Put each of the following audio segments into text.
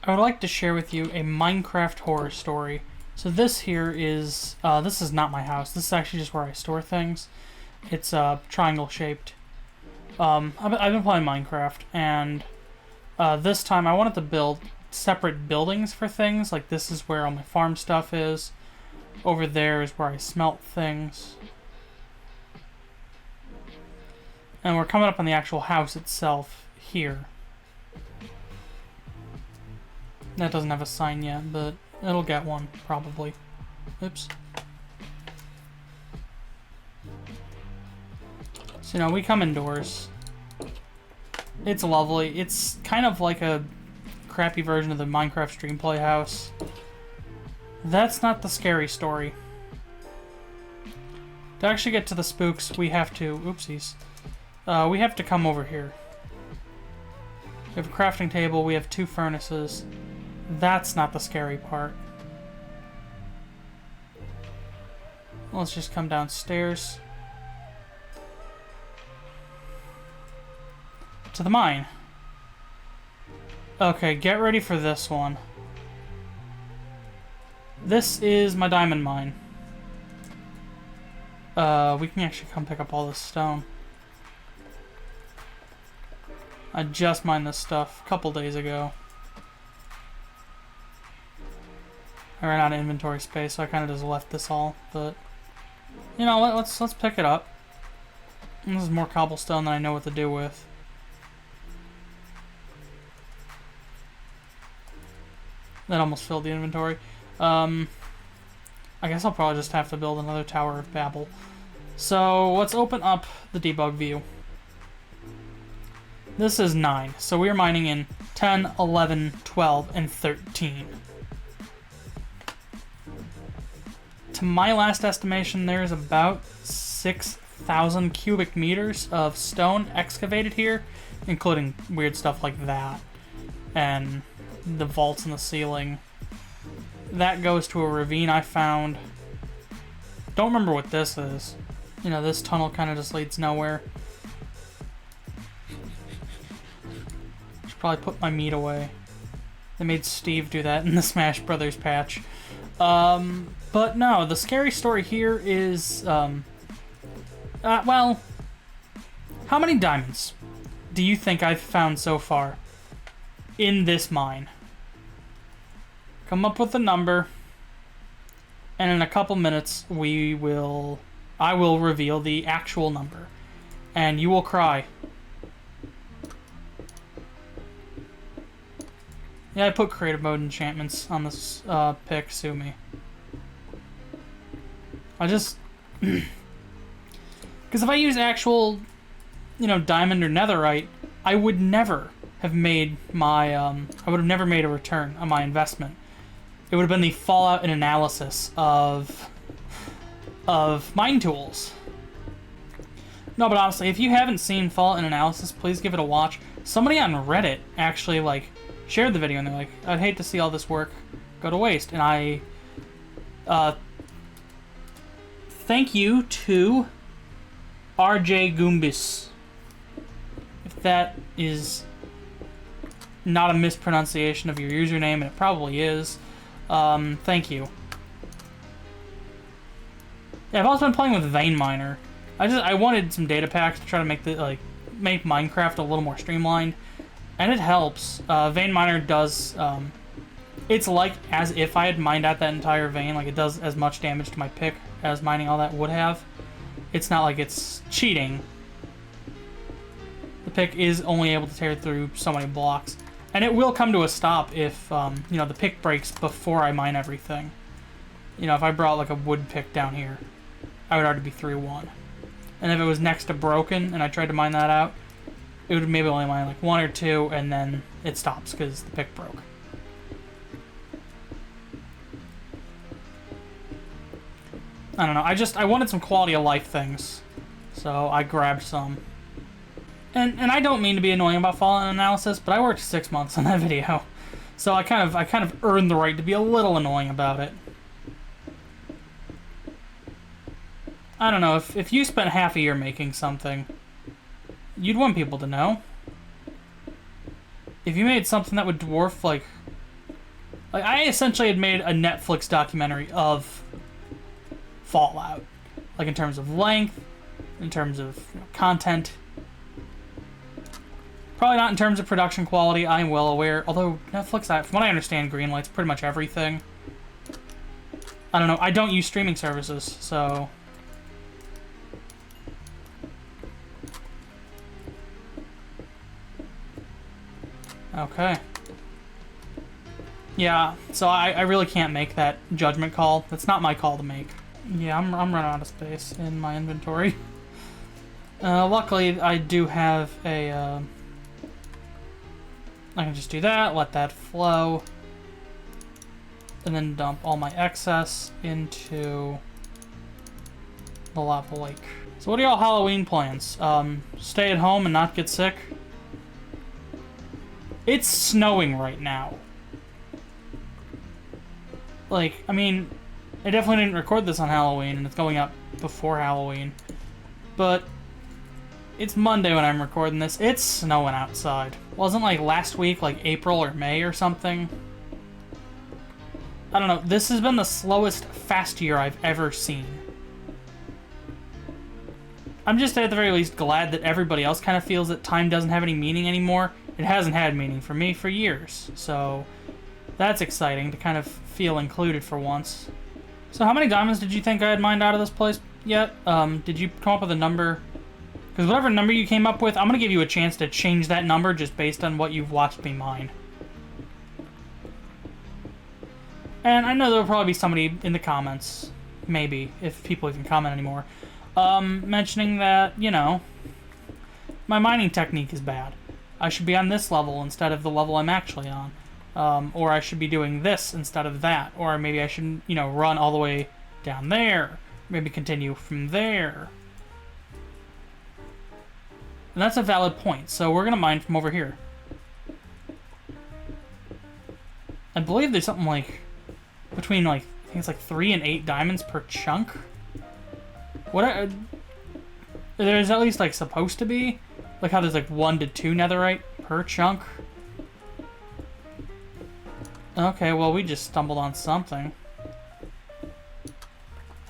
I would like to share with you a Minecraft horror story. So this here is, this is not my house. This is actually just where I store things. It's triangle shaped. I've been playing Minecraft, and this time I wanted to build separate buildings for things. Like this is where all my farm stuff is. Over there is where I smelt things. And we're coming up on the actual house itself here. That doesn't have a sign yet, but it'll get one, probably. Oops. So, you know, we come indoors. It's lovely. It's kind of like a crappy version of the Minecraft Stream Play house. That's not the scary story. To actually get to the spooks, we have to... Oopsies. We have to come over here. We have a crafting table, we have 2 furnaces. That's not the scary part. Let's just come downstairs. To the mine. Okay, get ready for this one. This is my diamond mine. We can actually come pick up all this stone. I just mined this stuff a couple days ago. I ran out of inventory space, so I kind of just left this all. But you know, let's pick it up. This is more cobblestone than I know what to do with. That almost filled the inventory. I guess I'll probably just have to build another Tower of Babel. So let's open up the debug view. This is 9, so we are mining in 10, 11, 12, and 13. To my last estimation, there's about 6,000 cubic meters of stone excavated here, including weird stuff like that, and the vaults in the ceiling. That goes to a ravine I found. Don't remember what this is. You know, this tunnel kind of just leads nowhere. Should probably put my meat away. They made Steve do that in the Smash Brothers patch. But no, the scary story here is, well, how many diamonds do you think I've found so far in this mine? Come up with a number, and in a couple minutes I will reveal the actual number, and you will cry. Yeah, I put creative mode enchantments on this pick, sue me. I just... Because if I use actual, you know, diamond or netherite, I would never have made my, I would have never made a return on my investment. It would have been the fallout and analysis of mine tools. No, but honestly, if you haven't seen Fallout and Analysis, please give it a watch. Somebody on Reddit actually, like, shared the video, and they're like, I'd hate to see all this work go to waste. And I, thank you to RJ Goombis. If that is not a mispronunciation of your username, and it probably is, thank you. Yeah, I've also been playing with Vein Miner. I wanted some data packs to try to make make Minecraft a little more streamlined, and it helps. Vein Miner does, it's like as if I had mined out that entire vein. Like, it does as much damage to my pick as mining all that would have. It's not like it's cheating. The pick is only able to tear through so many blocks. And it will come to a stop if, you know, the pick breaks before I mine everything. You know, if I brought, like, a wood pick down here, I would already be 3-1. And if it was next to broken and I tried to mine that out, it would maybe only mine, like, 1 or 2, and then it stops because the pick broke. I don't know, I wanted some quality of life things, so I grabbed some. And I don't mean to be annoying about Fallout Analysis, but I worked 6 months on that video, so I kind of earned the right to be a little annoying about it. I don't know, if you spent half a year making something, you'd want people to know. If you made something that would dwarf, like, Like, I essentially had made a Netflix documentary of Fallout. Like, in terms of length, in terms of content. Probably not in terms of production quality, I'm well aware. Although, Netflix, from what I understand, greenlights pretty much everything. I don't know, I don't use streaming services, so... Okay. Yeah, so I really can't make that judgment call. That's not my call to make. Yeah, I'm running out of space in my inventory. Luckily, I do have a... I can just do that, let that flow, and then dump all my excess into the lava lake. So what are y'all Halloween plans? Stay at home and not get sick? It's snowing right now. Like, I mean, I definitely didn't record this on Halloween, and it's going up before Halloween. But it's Monday when I'm recording this. It's snowing outside. Wasn't like last week, like April or May or something. I don't know. This has been the slowest fast year I've ever seen. I'm just at the very least glad that everybody else kind of feels that time doesn't have any meaning anymore. It hasn't had meaning for me for years, so that's exciting to kind of feel included for once. So how many diamonds did you think I had mined out of this place yet? Did you come up with a number? Because whatever number you came up with, I'm going to give you a chance to change that number just based on what you've watched me mine. And I know there will probably be somebody in the comments, maybe, if people even comment anymore, mentioning that, you know, my mining technique is bad. I should be on this level instead of the level I'm actually on. Or I should be doing this instead of that. Or maybe I should, you know, run all the way down there. Maybe continue from there. And that's a valid point, so we're going to mine from over here. I believe there's something like between, like, I think it's like 3 and 8 diamonds per chunk. What there's at least, like, supposed to be. Like how there's like 1 to 2 netherite per chunk. Okay, well, we just stumbled on something.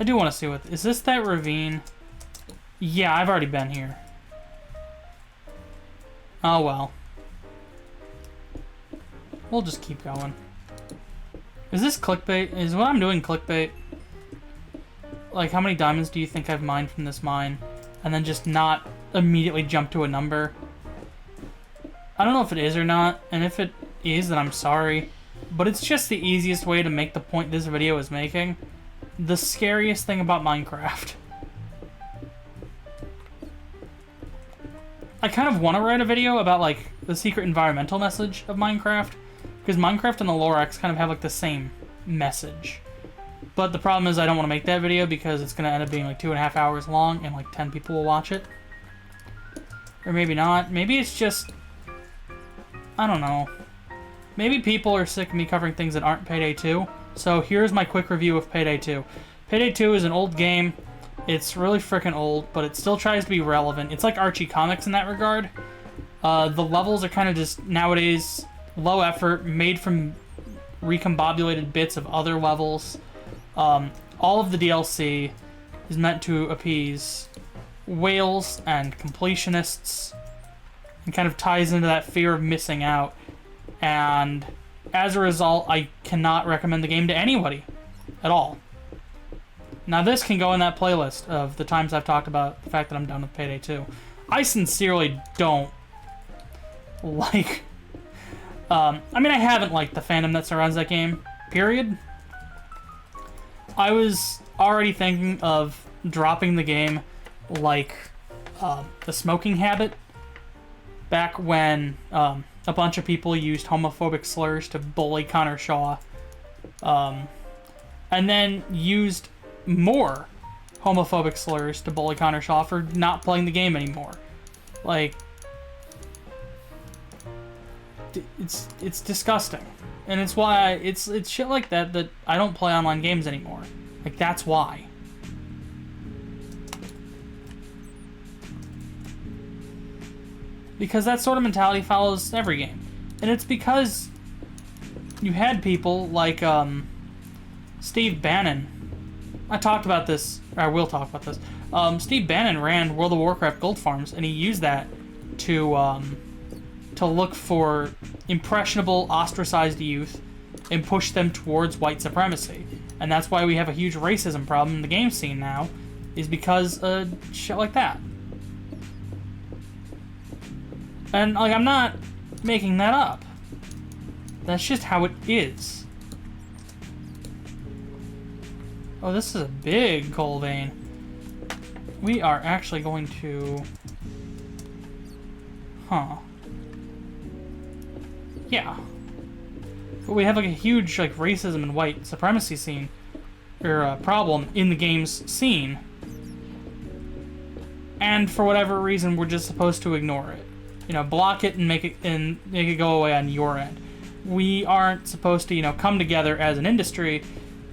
I do want to see what... Is this that ravine? Yeah, I've already been here. Oh, well. We'll just keep going. Is this clickbait? Is what I'm doing clickbait? Like, how many diamonds do you think I've mined from this mine? And then just not immediately jump to a number? I don't know if it is or not, and if it is, then I'm sorry. But it's just the easiest way to make the point this video is making. The scariest thing about Minecraft. I kind of want to write a video about, like, the secret environmental message of Minecraft, because Minecraft and the Lorax kind of have, like, the same message. But the problem is I don't want to make that video because it's going to end up being, like, 2.5 hours long and, like, 10 people will watch it. Or maybe not. Maybe it's just... I don't know. Maybe people are sick of me covering things that aren't Payday 2. So here's my quick review of Payday 2. Payday 2 is an old game. It's really freaking old, but it still tries to be relevant. It's like Archie Comics in that regard. The levels are kind of just, nowadays, low effort, made from recombobulated bits of other levels. All of the DLC is meant to appease whales and completionists, and kind of ties into that fear of missing out. And as a result, I cannot recommend the game to anybody at all. Now this can go in that playlist of the times I've talked about the fact that I'm done with Payday 2. I sincerely don't like... I mean, I haven't liked the fandom that surrounds that game, period. I was already thinking of dropping the game like the smoking habit, back when a bunch of people used homophobic slurs to bully Connor Shaw, and then used more homophobic slurs to bully Connor Shaw for not playing the game anymore. Like, it's disgusting, and it's why it's shit like that I don't play online games anymore. Like, that's why. Because that sort of mentality follows every game, and it's because you had people like Steve Bannon. I talked about this, or I will talk about this. Steve Bannon ran World of Warcraft gold farms, and he used that to look for impressionable, ostracized youth and push them towards white supremacy. And that's why we have a huge racism problem in the game scene now, is because of shit like that. And, like, I'm not making that up. That's just how it is. Oh, this is a big coal vein. We are actually going to... Huh. Yeah. But we have, like, a huge, like, racism and white supremacy scene, or problem in the game's scene. And for whatever reason, we're just supposed to ignore it. You know, block it and make it go away on your end. We aren't supposed to, you know, come together as an industry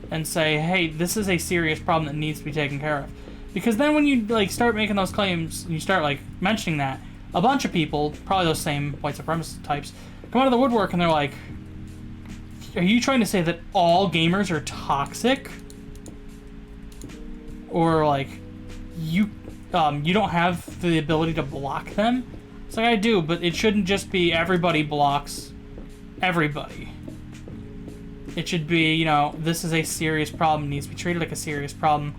and say, hey, this is a serious problem that needs to be taken care of. Because then when you, like, start making those claims, and you start, like, mentioning that, a bunch of people, probably those same white supremacist types, come out of the woodwork and they're like, are you trying to say that all gamers are toxic? Or, like, you don't have the ability to block them? It's like, I do, but it shouldn't just be everybody blocks everybody. It should be, you know, this is a serious problem, it needs to be treated like a serious problem.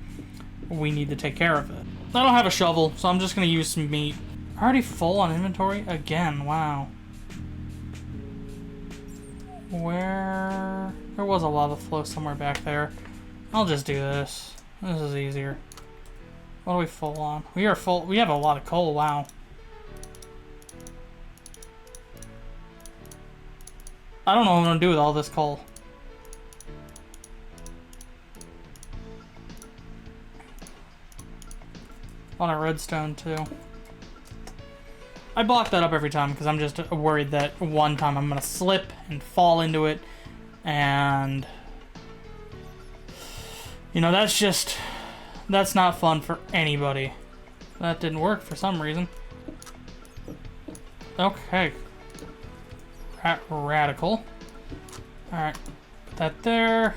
We need to take care of it. I don't have a shovel, so I'm just going to use some meat. Already full on inventory? Again, wow. Where... There was a lava flow somewhere back there. I'll just do this. This is easier. What are we full on? We are full... We have a lot of coal, wow. I don't know what I'm going to do with all this coal. A lot of redstone, too. I block that up every time because I'm just worried that one time I'm going to slip and fall into it. And... You know, that's just... That's not fun for anybody. That didn't work for some reason. Okay. Radical. Alright. Put that there.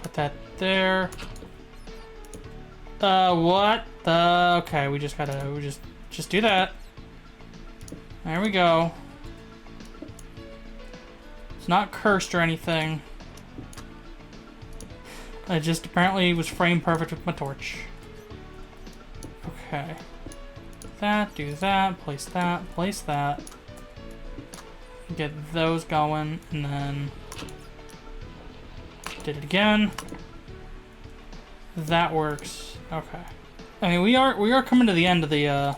Put that there. What the... Okay, we just gotta... just do that. There we go. It's not cursed or anything. It just apparently was framed perfect with my torch. Okay. That, do that, place that. Get those going, and then... Did it again. That works. Okay. I mean, we are coming to the end of the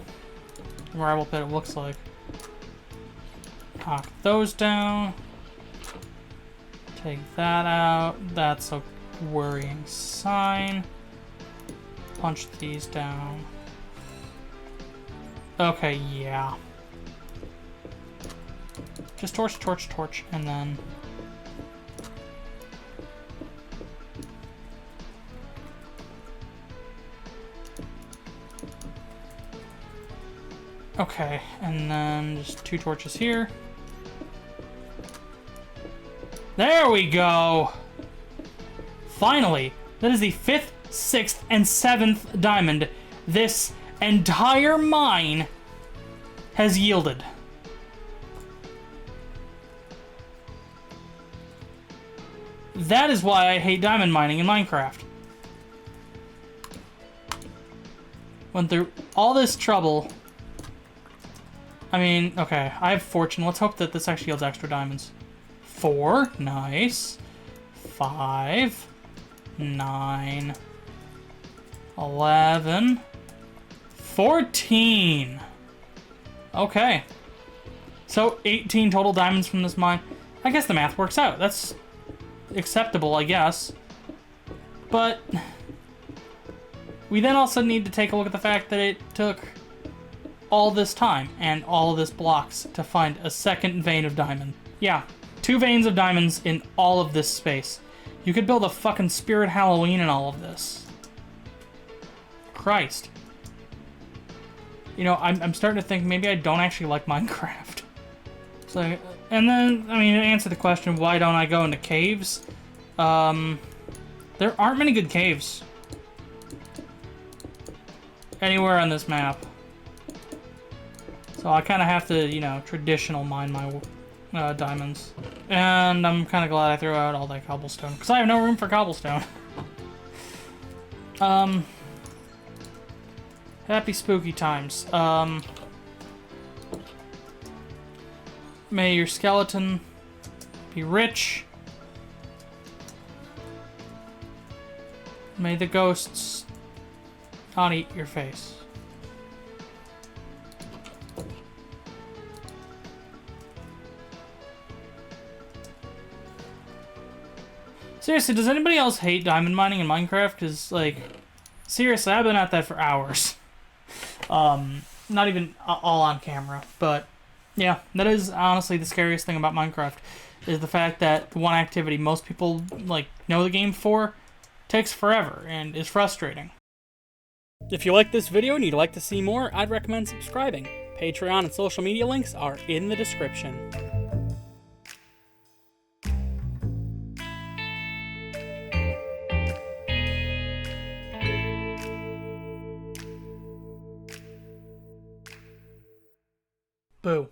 gravel pit, it looks like. Knock those down. Take that out. That's a worrying sign. Punch these down. Okay, yeah. Just torch, and then... Okay, and then just 2 torches here. There we go! Finally! That is the 5th, 6th, and 7th diamond this entire mine has yielded. That is why I hate diamond mining in Minecraft. Went through all this trouble. I mean, okay, I have fortune. Let's hope that this actually yields extra diamonds. 4, nice. 5, 9, 11, 14. Okay. So, 18 total diamonds from this mine. I guess the math works out. That's acceptable, I guess. But we then also need to take a look at the fact that it took all this time and all of this blocks to find a second vein of diamond. Yeah, 2 veins of diamonds in all of this space. You could build a fucking Spirit Halloween in all of this. Christ. You know, I'm starting to think maybe I don't actually like Minecraft. So, And then, I mean, to answer the question, why don't I go into caves? There aren't many good caves anywhere on this map. So I kind of have to, you know, traditional mine my diamonds. And I'm kind of glad I threw out all that cobblestone, because I have no room for cobblestone. Happy spooky times. May your skeleton be rich. May the ghosts not eat your face. Seriously, does anybody else hate diamond mining in Minecraft? Because, like, seriously, I've been at that for hours. Not even all on camera, but yeah, that is honestly the scariest thing about Minecraft, is the fact that one activity most people, like, know the game for takes forever and is frustrating. If you like this video and you'd like to see more, I'd recommend subscribing. Patreon and social media links are in the description. Boo.